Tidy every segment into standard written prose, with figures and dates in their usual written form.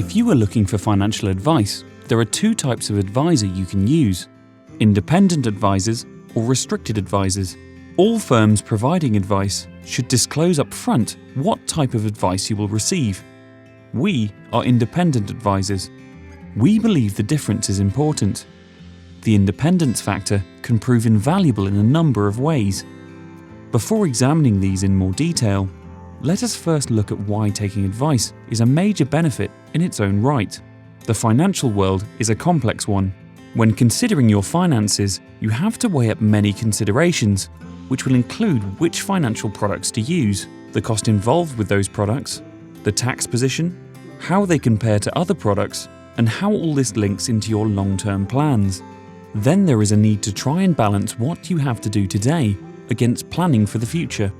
If you are looking for financial advice, there are two types of advisor you can use: independent advisors or restricted advisors. All firms providing advice should disclose up front what type of advice you will receive. We are independent advisors. We believe the difference is important. The independence factor can prove invaluable in a number of ways. Before examining these in more detail, let us first look at why taking advice is a major benefit in its own right. The financial world is a complex one. When considering your finances, you have to weigh up many considerations, which will include which financial products to use, the cost involved with those products, the tax position, how they compare to other products, and how all this links into your long-term plans. Then there is a need to try and balance what you have to do today against planning for the future.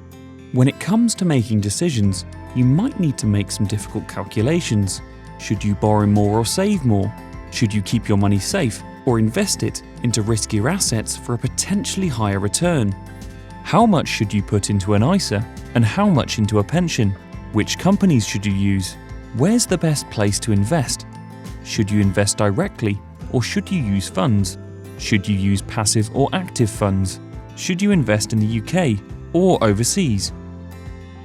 When it comes to making decisions, you might need to make some difficult calculations. Should you borrow more or save more? Should you keep your money safe or invest it into riskier assets for a potentially higher return? How much should you put into an ISA and how much into a pension? Which companies should you use? Where's the best place to invest? Should you invest directly or should you use funds? Should you use passive or active funds? Should you invest in the UK or overseas?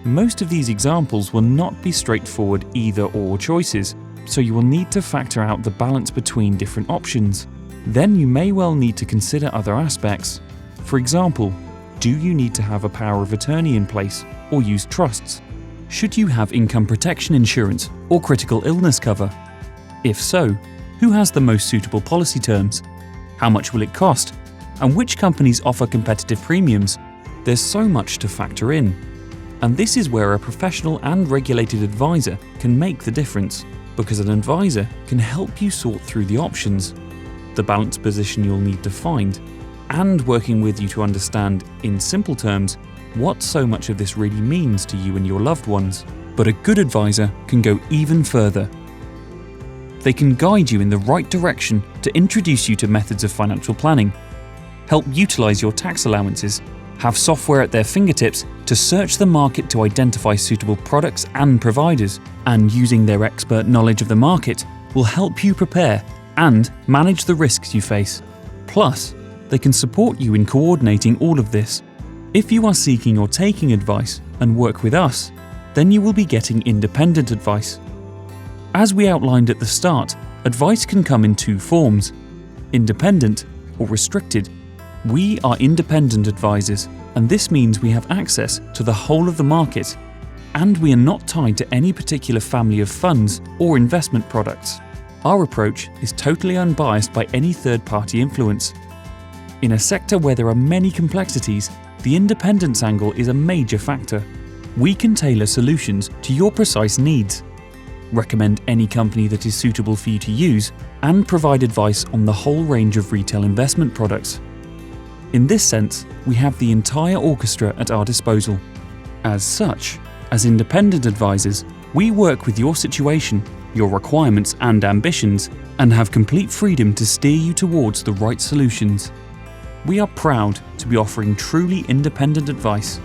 Most of these examples will not be straightforward either-or choices, so you will need to factor out the balance between different options. Then you may well need to consider other aspects. For example, do you need to have a power of attorney in place or use trusts? Should you have income protection insurance or critical illness cover? If so, who has the most suitable policy terms? How much will it cost? And which companies offer competitive premiums? There's so much to factor in. And this is where a professional and regulated advisor can make the difference, because an advisor can help you sort through the options, the balanced position you'll need to find, and working with you to understand, in simple terms, what so much of this really means to you and your loved ones. But a good advisor can go even further. They can guide you in the right direction to introduce you to methods of financial planning, help utilize your tax allowances, have software at their fingertips to search the market to identify suitable products and providers, and using their expert knowledge of the market will help you prepare and manage the risks you face. Plus, they can support you in coordinating all of this. If you are seeking or taking advice and work with us, then you will be getting independent advice. As we outlined at the start, advice can come in two forms: independent or restricted. We are independent advisors, and this means we have access to the whole of the market, and we are not tied to any particular family of funds or investment products. Our approach is totally unbiased by any third-party influence. In a sector where there are many complexities, the independence angle is a major factor. We can tailor solutions to your precise needs, recommend any company that is suitable for you to use, and provide advice on the whole range of retail investment products. In this sense, we have the entire orchestra at our disposal. As such, as independent advisors, we work with your situation, your requirements and ambitions, and have complete freedom to steer you towards the right solutions. We are proud to be offering truly independent advice